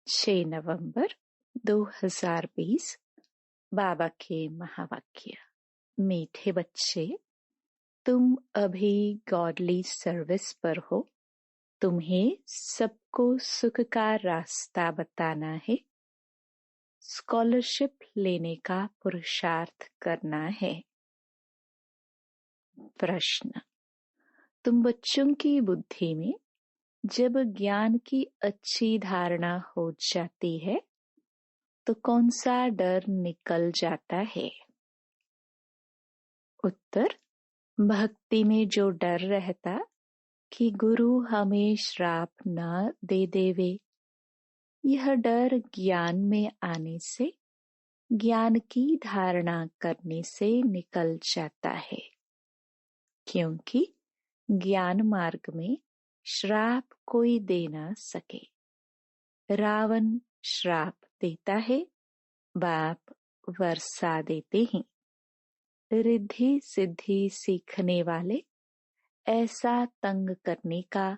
6 नवंबर 2020। बाबा के महावाक्य। मीठे बच्चे, तुम अभी गॉडली सर्विस पर हो। तुम्हें सबको सुख का रास्ता बताना है, स्कॉलरशिप लेने का पुरुषार्थ करना है। प्रश्न, तुम बच्चों की बुद्धि में जब ज्ञान की अच्छी धारणा हो जाती है तो कौन सा डर निकल जाता है? उत्तर, भक्ति में जो डर रहता कि गुरु हमें श्राप न दे देवे, यह डर ज्ञान में आने से, ज्ञान की धारणा करने से निकल जाता है। क्योंकि ज्ञान मार्ग में श्राप कोई दे न सके। रावण श्राप देता है, बाप वर्षा देते हैं। रिद्धि सिद्धि सीखने वाले ऐसा तंग करने का,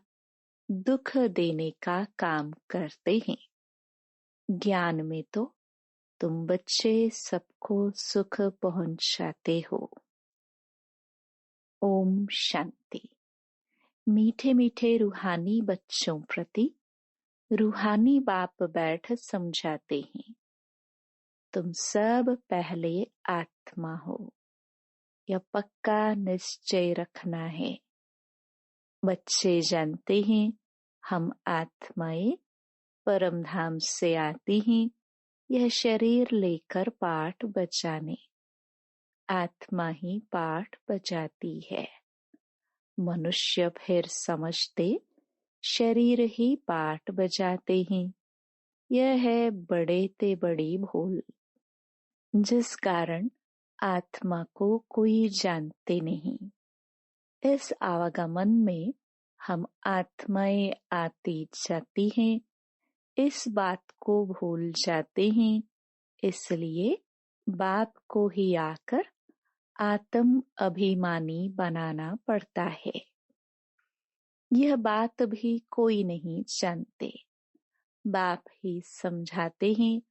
दुख देने का काम करते हैं। ज्ञान में तो तुम बच्चे सबको सुख पहुंचाते हो। ओम शांति। मीठे मीठे रूहानी बच्चों प्रति रूहानी बाप बैठ समझाते हैं। तुम सब पहले आत्मा हो, यह पक्का निश्चय रखना है। बच्चे जानते हैं हम आत्माएं परम धाम से आती हैं, यह शरीर लेकर पाठ बजाने। आत्मा ही पाठ बजाती है। मनुष्य फिर समझते शरीर ही पाठ बजाते हैं। यह है बड़े ते बड़ी भूल, जिस कारण आत्मा को कोई जानते नहीं। इस आवागमन में हम आत्माएं आती जाती हैं, इस बात को भूल जाते हैं। इसलिए बाप को ही आकर आत्म अभिमानी बनाना पड़ता है। यह बात भी कोई नहीं जानते। बाप ही समझाते हैं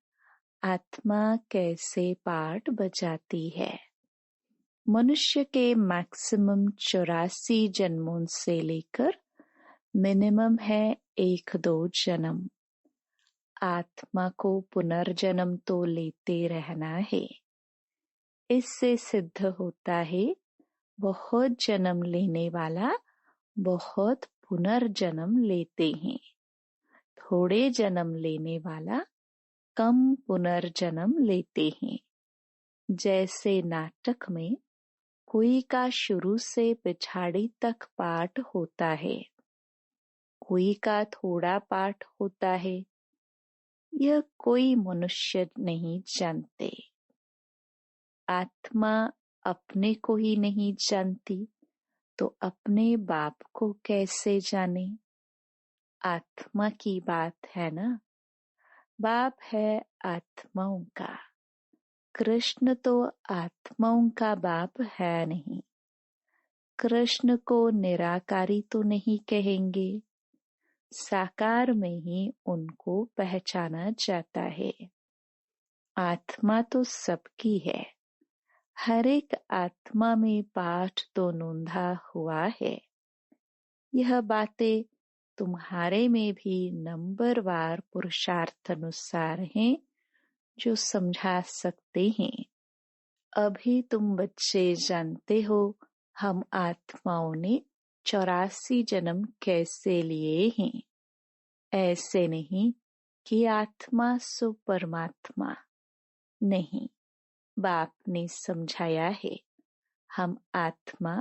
आत्मा कैसे पाठ बजाती है। मनुष्य के मैक्सिमम 84 जन्मों से लेकर मिनिमम है 1-2 जन्म। आत्मा को पुनर्जन्म तो लेते रहना है। इससे सिद्ध होता है बहुत जन्म लेने वाला बहुत पुनर्जन्म लेते हैं। थोड़े जन्म लेने वाला कम पुनर्जन्म लेते हैं। जैसे नाटक में कोई का शुरू से पिछाड़ी तक पाठ होता है, कोई का थोड़ा पाठ होता है। यह कोई मनुष्य नहीं जानते। आत्मा अपने को ही नहीं जानती तो अपने बाप को कैसे जाने? आत्मा की बात है ना। बाप है आत्माओं का। कृष्ण तो आत्माओं का बाप है नहीं। कृष्ण को निराकारी तो नहीं कहेंगे। साकार में ही उनको पहचाना जाता है। आत्मा तो सबकी है। हर एक आत्मा में पाठ तो नोंधा हुआ है। यह बातें तुम्हारे में भी नंबरवार पुरुषार्थ अनुसार हैं, जो समझा सकते हैं। अभी तुम बच्चे जानते हो हम आत्माओं ने 84 जन्म कैसे लिए हैं। ऐसे नहीं कि आत्मा सो परमात्मा नहीं। बाप ने समझाया है हम आत्मा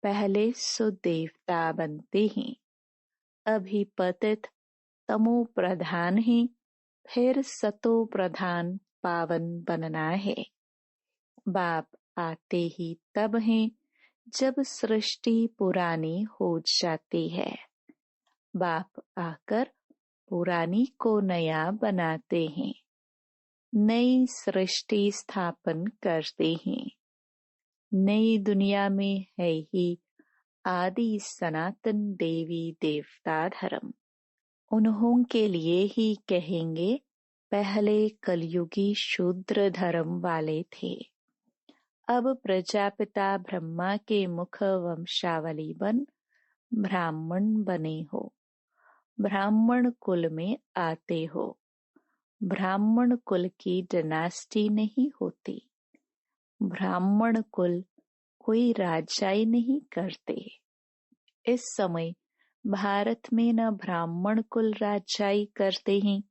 पहले सो देवता बनते हैं। अभी पतित तमो प्रधान है, फिर सतो प्रधान पावन बनना है। बाप आते ही तब हैं जब सृष्टि पुरानी हो जाती है। बाप आकर पुरानी को नया बनाते हैं, नई सृष्टि स्थापन करते हैं। नई दुनिया में है ही आदि सनातन देवी देवता धर्म। उन्हों के लिए ही कहेंगे, पहले कलयुगी शूद्र धर्म वाले थे, अब प्रजापिता ब्रह्मा के मुख वंशावली बन ब्राह्मण बने हो, ब्राह्मण कुल में आते हो। ब्राह्मण कुल की डायनेस्टी नहीं होती, ब्राह्मण कुल कोई राजाई नहीं करते। इस समय भारत में न ब्राह्मण कुल राजाई करते हैं,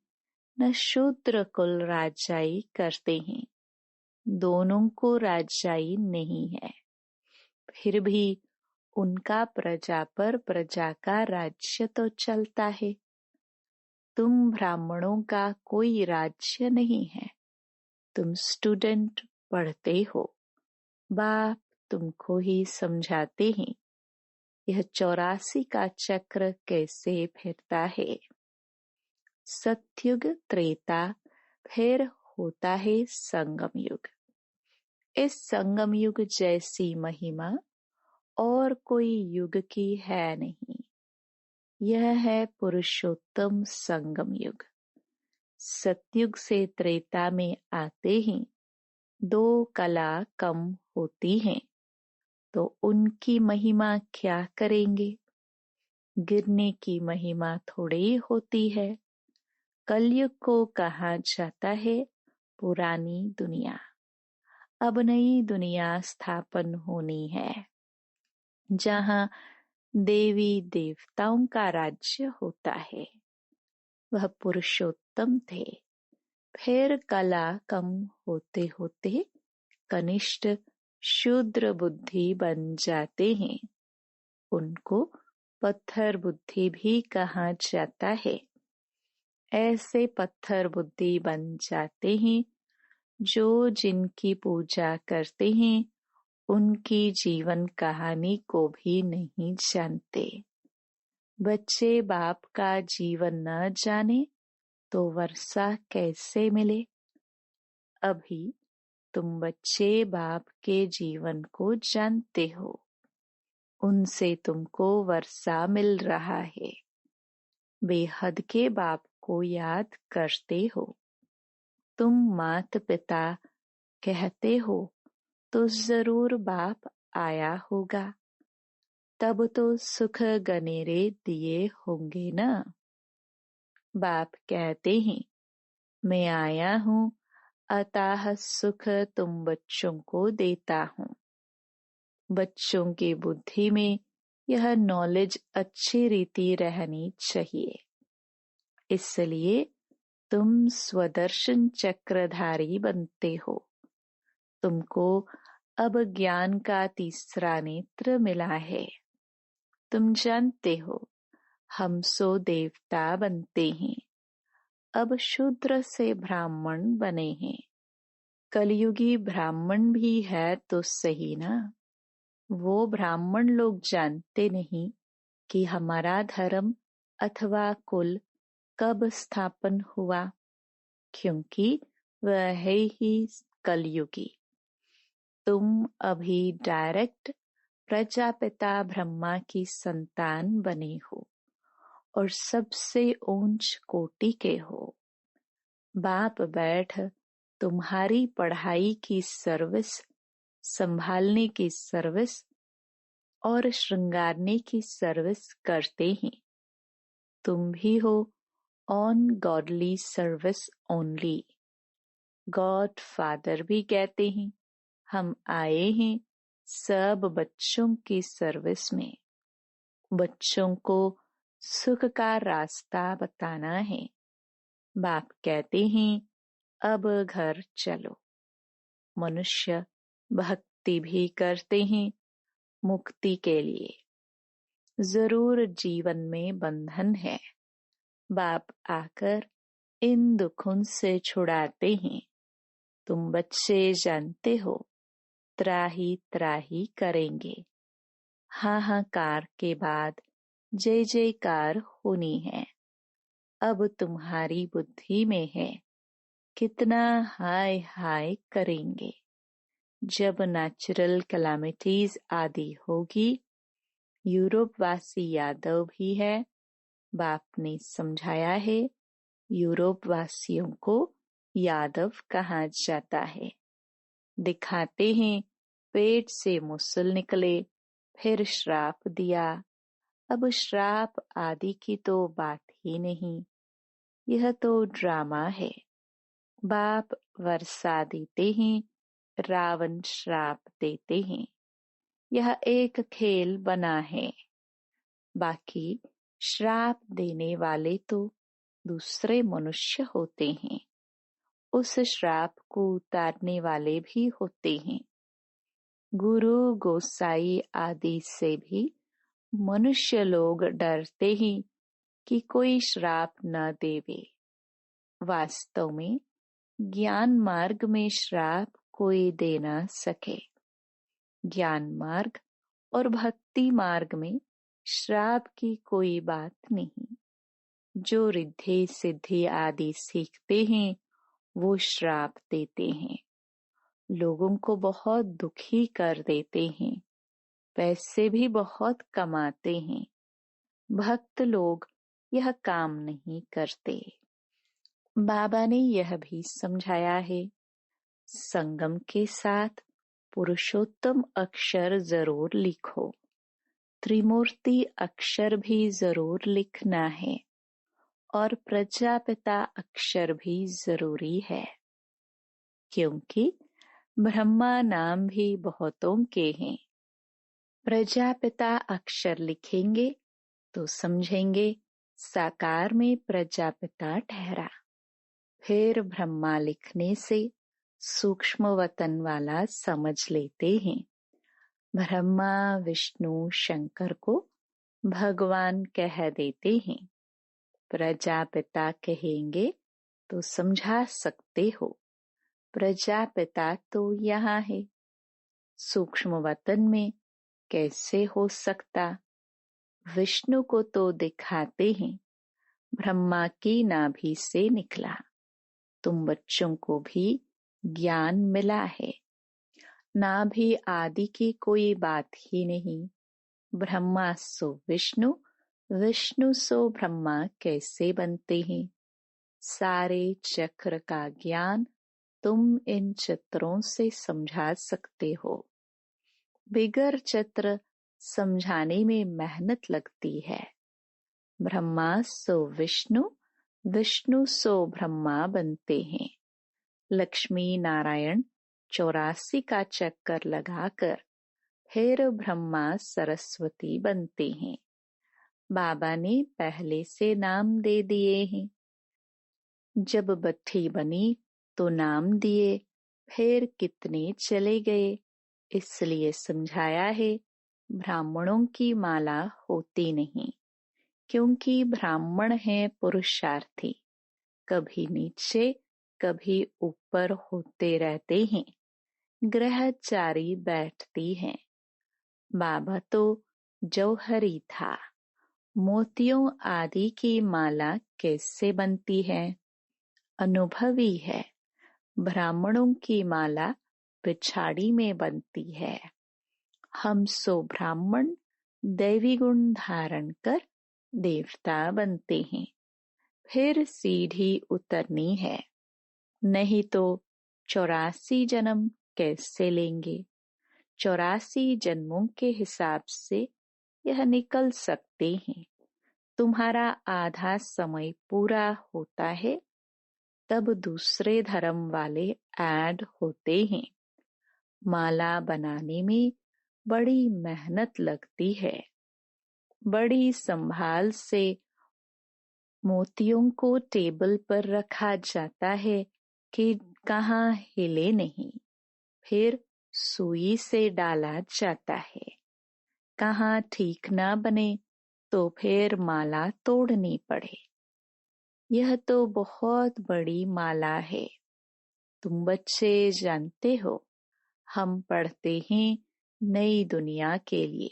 न शूद्र कुल राजाई करते हैं, दोनों को राजाई नहीं है। फिर भी उनका प्रजा पर प्रजा का राज्य तो चलता है। तुम ब्राह्मणों का कोई राज्य नहीं है, तुम स्टूडेंट पढ़ते हो, बाप तुमको ही समझाते हैं यह 84 का चक्र कैसे फिरता है। सतयुग, त्रेता, फिर होता है संगम युग। इस संगम युग जैसी महिमा और कोई युग की है नहीं। यह है पुरुषोत्तम संगम युग। सतयुग से त्रेता में आते ही 2 कला कम होती हैं, तो उनकी महिमा क्या करेंगे। गिरने की महिमा थोड़ी होती है। कलयुग को कहा जाता है पुरानी दुनिया। अब नई दुनिया स्थापन होनी है, जहाँ देवी देवताओं का राज्य होता है। वह पुरुषोत्तम थे। फिर कला कम होते होते कनिष्ठ शूद्र बुद्धि बन जाते हैं। उनको पत्थर बुद्धि भी कहा जाता है। ऐसे पत्थर बुद्धि बन जाते हैं जो जिनकी पूजा करते हैं उनकी जीवन कहानी को भी नहीं जानते। बच्चे बाप का जीवन न जाने तो वर्षा कैसे मिले। अभी तुम बच्चे बाप के जीवन को जानते हो, उनसे तुमको वर्षा मिल रहा है। बेहद के बाप को याद करते हो। तुम माता पिता कहते हो तो जरूर बाप आया होगा, तब तो सुख गनेरे दिए होंगे ना। बाप कहते हैं मैं आया हूँ, अतः सुख तुम बच्चों को देता हूँ। बच्चों की बुद्धि में यह नॉलेज अच्छी रीति रहनी चाहिए। इसलिए तुम स्वदर्शन चक्रधारी बनते हो। तुमको अब ज्ञान का तीसरा नेत्र मिला है। तुम जानते हो हम सो देवता बनते हैं, अब शूद्र से ब्राह्मण बने हैं। कलयुगी ब्राह्मण भी है तो सही ना। वो ब्राह्मण लोग जानते नहीं कि हमारा धर्म अथवा कुल कब स्थापन हुआ, क्योंकि वह है ही कलयुगी। तुम अभी डायरेक्ट प्रजापिता ब्रह्मा की संतान बने हो और सबसे ऊंच कोटि के हो। बाप बैठ तुम्हारी पढ़ाई की सर्विस, संभालने की सर्विस और श्रृंगारने की सर्विस करते हैं। तुम भी हो on godly service only. God father भी कहते हैं हम आए हैं सब बच्चों की सर्विस में। बच्चों को सुख का रास्ता बताना है। बाप कहते हैं अब घर चलो। मनुष्य भक्ति भी करते हैं मुक्ति के लिए। जरूर जीवन में बंधन है, बाप आकर इन दुखों से छुड़ाते हैं। तुम बच्चे जानते हो त्राही त्राही करेंगे। हाहाकार के बाद जय जयकार होनी है। अब तुम्हारी बुद्धि में है कितना हाय हाय करेंगे। जब नेचुरल कैलामिटीज आदि होगी, यूरोप वासी यादव भी है, बाप ने समझाया है, यूरोप वासियों को यादव कहा जाता है। दिखाते हैं पेट से मुसल निकले, फिर श्राप दिया। अब श्राप आदि की तो बात ही नहीं, यह तो ड्रामा है। बाप वर्षा देते हैं, रावण श्राप देते हैं। यह एक खेल बना है। बाकी श्राप देने वाले तो दूसरे मनुष्य होते हैं, उस श्राप को उतारने वाले भी होते हैं। गुरु गोसाई आदि से भी मनुष्य लोग डरते हैं कि कोई श्राप न देवे। वास्तव में ज्ञान मार्ग में श्राप कोई दे न सके। ज्ञान मार्ग और भक्ति मार्ग में श्राप की कोई बात नहीं। जो रिद्धि सिद्धि आदि सीखते हैं वो श्राप देते हैं, लोगों को बहुत दुखी कर देते हैं, पैसे भी बहुत कमाते हैं। भक्त लोग यह काम नहीं करते। बाबा ने यह भी समझाया है, संगम के साथ पुरुषोत्तम अक्षर जरूर लिखो, त्रिमूर्ति अक्षर भी जरूर लिखना है, और प्रजापिता अक्षर भी जरूरी है, क्योंकि ब्रह्मा नाम भी बहुतों के हैं। प्रजापिता अक्षर लिखेंगे तो समझेंगे साकार में प्रजापिता ठहरा। फिर ब्रह्मा लिखने से सूक्ष्म वतन वाला समझ लेते हैं। ब्रह्मा विष्णु शंकर को भगवान कह देते हैं। प्रजापिता कहेंगे तो समझा सकते हो, प्रजापिता तो यहाँ है, सूक्ष्म वतन में कैसे हो सकता। विष्णु को तो दिखाते हैं, ब्रह्मा की नाभि से निकला। तुम बच्चों को भी ज्ञान मिला है। नाभि आदि की कोई बात ही नहीं। ब्रह्मा सो विष्णु, विष्णु सो ब्रह्मा कैसे बनते हैं। सारे चक्र का ज्ञान तुम इन चित्रों से समझा सकते हो। बिगर चित्र समझाने में मेहनत लगती है। ब्रह्मा सो विष्णु, विष्णु सो ब्रह्मा बनते हैं। लक्ष्मी नारायण 84 का चक्कर लगाकर फिर ब्रह्मा सरस्वती बनते हैं। बाबा ने पहले से नाम दे दिए हैं। जब बट्टी बनी तो नाम दिए, फिर कितने चले गए, इसलिए समझाया है ब्राह्मणों की माला होती नहीं, क्योंकि ब्राह्मण है पुरुषार्थी, कभी नीचे कभी ऊपर होते रहते हैं। ग्रहचारी बैठती हैं। बाबा तो जौहरी था, मोतियों आदि की माला कैसे बनती है। अनुभवी है। ब्राह्मणों की माला पिछाड़ी में बनती है। हम सो ब्राह्मण दैवी गुण धारण कर देवता बनते हैं। फिर सीढ़ी उतरनी है, नहीं तो 84 जन्म कैसे लेंगे। 84 जन्मों के हिसाब से यह निकल सकते हैं। तुम्हारा आधा समय पूरा होता है, तब दूसरे धर्म वाले ऐड होते हैं। माला बनाने में बड़ी मेहनत लगती है। बड़ी संभाल से मोतियों को टेबल पर रखा जाता है कि कहाँ हिले नहीं। फिर सुई से डाला जाता है। कहाँ ठीक न बने तो फिर माला तोड़नी पड़े। यह तो बहुत बड़ी माला है। तुम बच्चे जानते हो, हम पढ़ते हैं नई दुनिया के लिए।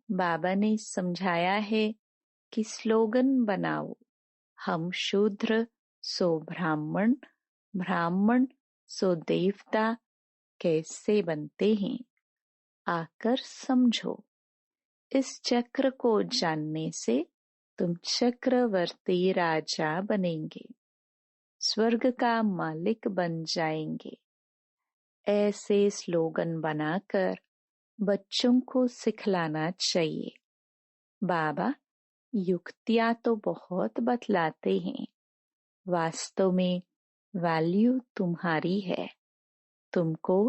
बाबा ने समझाया है कि स्लोगन बनाओ, हम शूद्र सो ब्राह्मण, ब्राह्मण सो देवता कैसे बनते हैं, आकर समझो। इस चक्र को जानने से तुम चक्रवर्ती राजा बनेंगे, स्वर्ग का मालिक बन जाएंगे। ऐसे स्लोगन बनाकर बच्चों को सिखलाना चाहिए। बाबा युक्तियां तो बहुत बतलाते हैं, वास्तव में वैल्यू तुम्हारी है। तुमको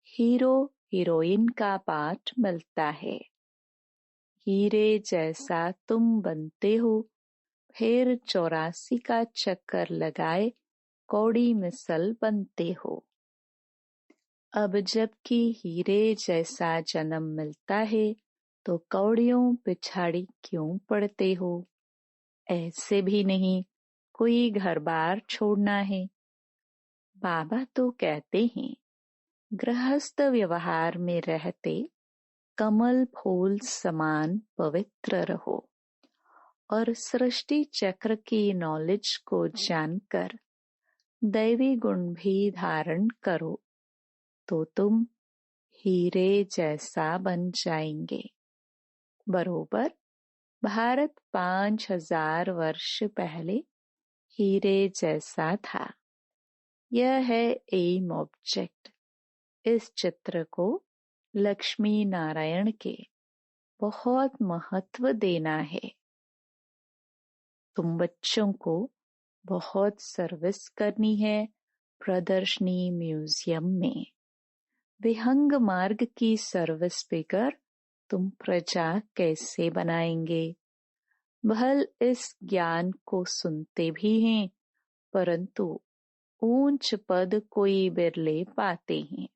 हीरो हीरोइन का पाठ मिलता है। हीरे जैसा तुम बनते हो, फिर 84 का चक्कर लगाए कौड़ी मिसल बनते हो। अब जबकि हीरे जैसा जन्म मिलता है तो कौड़ियों पिछाड़ी क्यों पड़ते हो? ऐसे भी नहीं कोई घर बार छोड़ना है। बाबा तो कहते हैं गृहस्थ व्यवहार में रहते कमल फूल समान पवित्र रहो और सृष्टि चक्र की नॉलेज को जानकर दैवी गुण भी धारण करो तो तुम हीरे जैसा बन जाएंगे। बरोबर भारत 5000 वर्ष पहले हीरे जैसा था। यह है एम ऑब्जेक्ट। इस चित्र को लक्ष्मी नारायण के बहुत महत्व देना है। तुम बच्चों को बहुत सर्विस करनी है प्रदर्शनी म्यूजियम में। विहंग मार्ग की सर्विस बेकर तुम प्रजा कैसे बनाएंगे? भल इस ज्ञान को सुनते भी हैं, परंतु ऊंच पद कोई बिरले पाते हैं।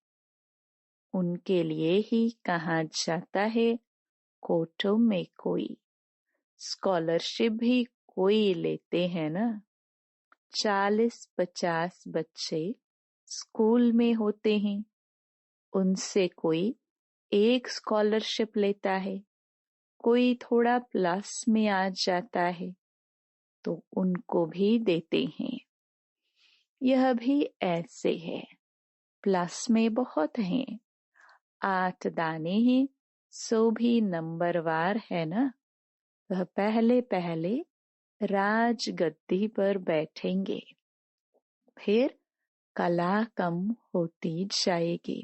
उनके लिए ही कहा जाता है कोटों में कोई। स्कॉलरशिप भी कोई लेते हैं ना। 40-50 बच्चे स्कूल में होते हैं, उनसे कोई एक स्कॉलरशिप लेता है। कोई थोड़ा प्लस में आ जाता है तो उनको भी देते हैं। यह भी ऐसे है, प्लस में बहुत हैं, 8 दाने हैं, सो भी नंबरवार है ना। वह पहले पहले राज गद्दी पर बैठेंगे, फिर कला कम होती जाएगी।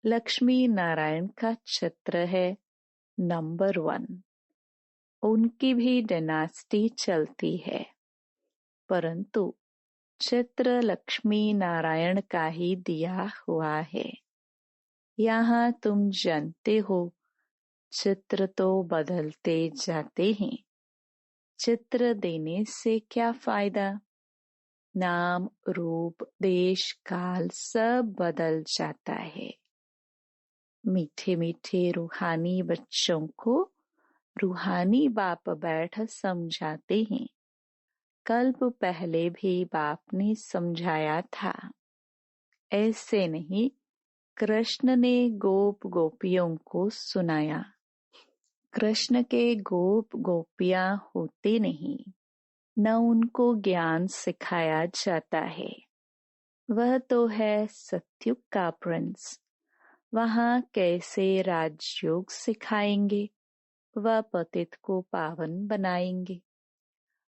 लक्ष्मी नारायण का चित्र है नंबर 1। उनकी भी डायनास्टी चलती है, परंतु चित्र लक्ष्मी नारायण का ही दिया हुआ है। यहाँ तुम जानते हो चित्र तो बदलते जाते हैं। चित्र देने से क्या फायदा? नाम रूप देश काल सब बदल जाता है। मीठे मीठे रूहानी बच्चों को रूहानी बाप बैठ समझाते हैं। कल्प पहले भी बाप ने समझाया था। ऐसे नहीं कृष्ण ने गोप गोपियों को सुनाया। कृष्ण के गोप गोपियां होते नहीं, न उनको ज्ञान सिखाया जाता है। वह तो है सत्युग का प्रिंस। वहाँ कैसे राजयोग सिखाएंगे? वह पतित को पावन बनाएंगे।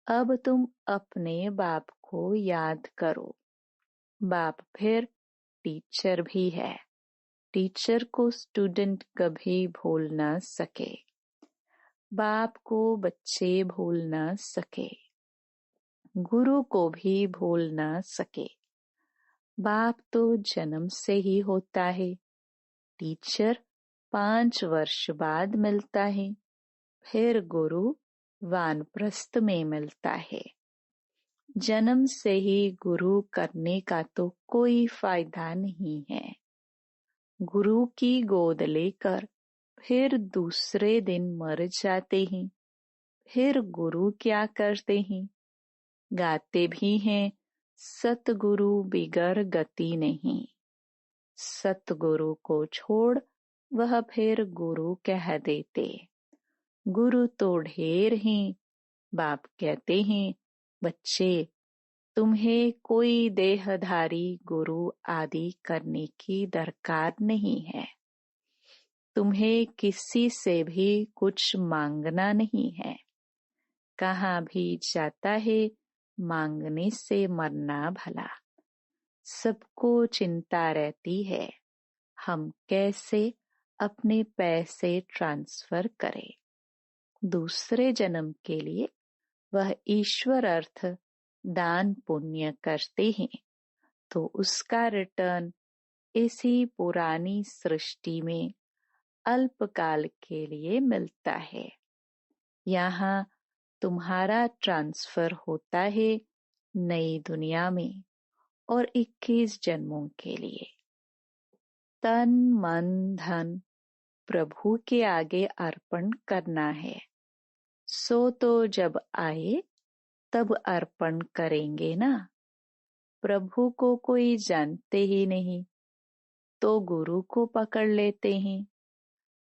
अब तुम अपने बाप को याद करो। बाप फिर टीचर भी है। टीचर को स्टूडेंट कभी भूल न सके, बाप को बच्चे भूल न सके, गुरु को भी भूल न सके। बाप तो जन्म से ही होता है, टीचर 5 वर्ष बाद मिलता है, फिर गुरु वानप्रस्थ में मिलता है। जन्म से ही गुरु करने का तो कोई फायदा नहीं है। गुरु की गोद लेकर फिर दूसरे दिन मर जाते हैं। फिर गुरु क्या करते हैं? गाते भी हैं सतगुरु बिगर गति नहीं। सतगुरु को छोड़ वह फिर गुरु कह देते। गुरु तो ढेर हैं। बाप कहते हैं बच्चे, तुम्हें कोई देहधारी गुरु आदि करने की दरकार नहीं है। तुम्हें किसी से भी कुछ मांगना नहीं है। कहाँ भी जाता है मांगने से मरना भला। सबको चिंता रहती है हम कैसे अपने पैसे ट्रांसफर करें। दूसरे जन्म के लिए वह ईश्वर अर्थ दान पुण्य करते हैं तो उसका रिटर्न इसी पुरानी सृष्टि में अल्पकाल के लिए मिलता है। यहाँ तुम्हारा ट्रांसफर होता है नई दुनिया में और 21 जन्मों के लिए। तन मन धन प्रभु के आगे अर्पण करना है। सो तो जब आए तब अर्पण करेंगे ना। प्रभु को कोई जानते ही नहीं तो गुरु को पकड़ लेते हैं।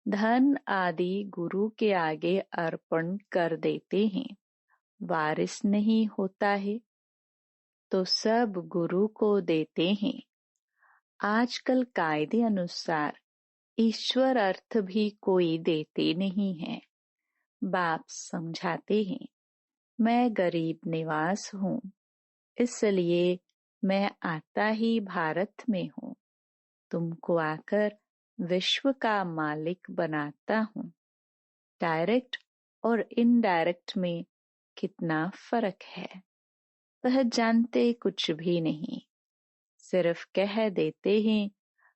धन आदि गुरु के आगे अर्पण कर देते हैं। वारिस नहीं होता है तो सब गुरु को देते हैं। आजकल कायदे अनुसार ईश्वर अर्थ भी कोई देते नहीं है। बाप समझाते हैं मैं गरीब निवास हूँ इसलिए मैं आता ही भारत में हूँ। तुमको आकर विश्व का मालिक बनाता हूँ। डायरेक्ट और इनडायरेक्ट में कितना फर्क है वह जानते कुछ भी नहीं। सिर्फ कह देते हैं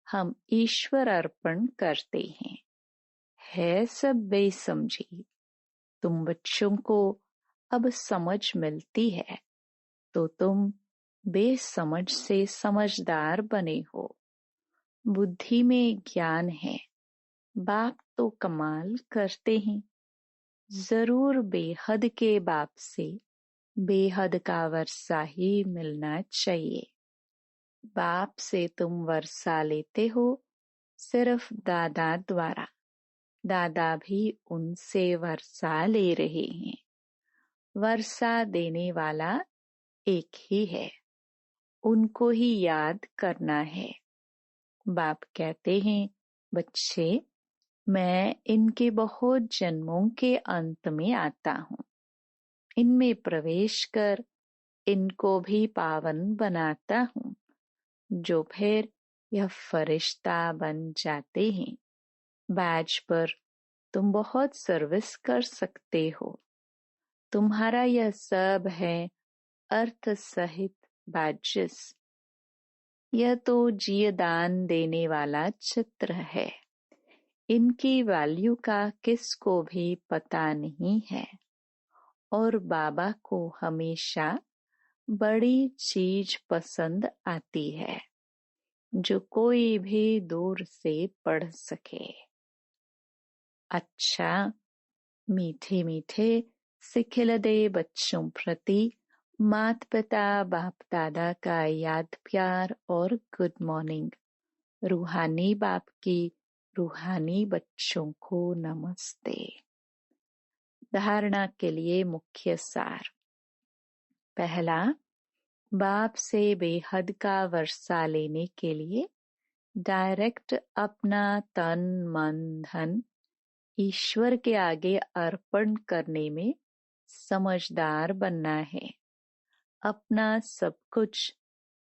हम ईश्वर अर्पण करते हैं। है सब बेसमझी। तुम बच्चों को अब समझ मिलती है तो तुम बेसमझ से समझदार बने हो। बुद्धि में ज्ञान है। बाप तो कमाल करते हैं। जरूर बेहद के बाप से बेहद का वर्षा ही मिलना चाहिए। बाप से तुम वर्षा लेते हो सिर्फ दादा द्वारा। दादा भी उनसे वर्षा ले रहे हैं। वर्षा देने वाला एक ही है। उनको ही याद करना है। बाप कहते हैं बच्चे मैं इनके बहुत जन्मों के अंत में आता हूँ। इनमें प्रवेश कर इनको भी पावन बनाता हूँ जो फिर यह फरिश्ता बन जाते हैं। बैज पर तुम बहुत सर्विस कर सकते हो। तुम्हारा यह सब है अर्थ सहित बैजेस। यह तो जीवदान देने वाला चित्र है। इनकी वैल्यू का किसको भी पता नहीं है और बाबा को हमेशा बड़ी चीज पसंद आती है जो कोई भी दूर से पढ़ सके। अच्छा मीठे मीठे सिखिलदे बच्चों प्रति माता पिता बाप दादा का याद प्यार और गुड मॉर्निंग। रूहानी बाप की रूहानी बच्चों को नमस्ते। धारणा के लिए मुख्य सार। पहला, बाप से बेहद का वर्षा लेने के लिए डायरेक्ट अपना तन मन धन ईश्वर के आगे अर्पण करने में समझदार बनना है। अपना सब कुछ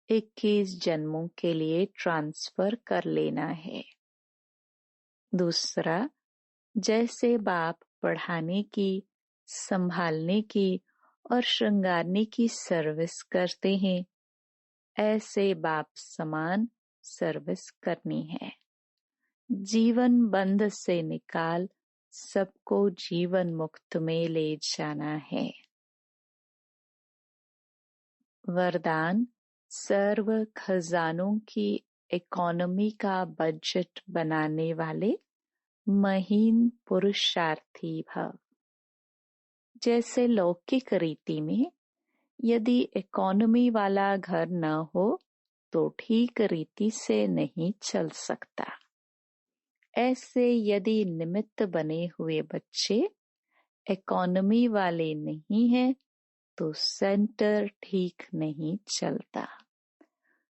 21 जन्मों के लिए ट्रांसफर कर लेना है। दूसरा, जैसे बाप पढ़ाने की, संभालने की और श्रृंगारने की सर्विस करते हैं, ऐसे बाप समान सर्विस करनी है। जीवन बंध से निकाल सबको जीवन मुक्त में ले जाना है। वरदान, सर्व खजानों की इकोनॉमी का बजट बनाने वाले महीन पुरुषार्थी भव। जैसे लौकिक रीति में यदि इकोनॉमी वाला घर न हो तो ठीक रीति से नहीं चल सकता। ऐसे यदि निमित्त बने हुए बच्चे इकोनॉमी वाले नहीं हैं तो सेंटर ठीक नहीं चलता।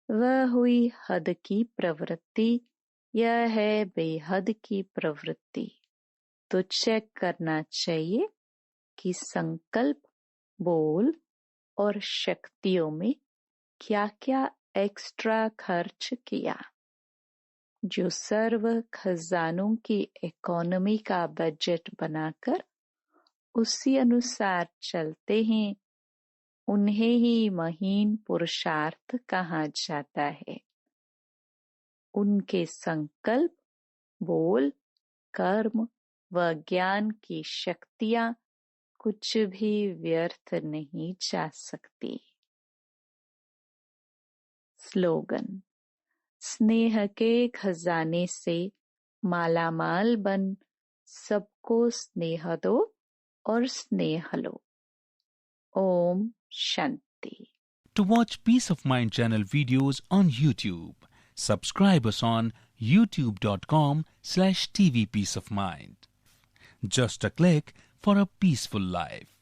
वह हुई हद की प्रवृत्ति, यह है बेहद की प्रवृत्ति। तो चेक करना चाहिए कि संकल्प, बोल और शक्तियों में क्या क्या एक्स्ट्रा खर्च किया। जो सर्व खजानों की इकोनॉमी का बजट बनाकर उसी अनुसार चलते हैं, उन्हें ही महीन पुरुषार्थ कहा जाता है। उनके संकल्प, बोल, कर्म व ज्ञान की शक्तियां कुछ भी व्यर्थ नहीं जा सकती। स्लोगन: स्नेह के खजाने से मालामाल बन सबको स्नेह दो और स्नेह लो। Om Shanti. To watch Peace of Mind channel videos on YouTube, subscribe us on youtube.com/tvpeaceofmind. Just a click for a peaceful life.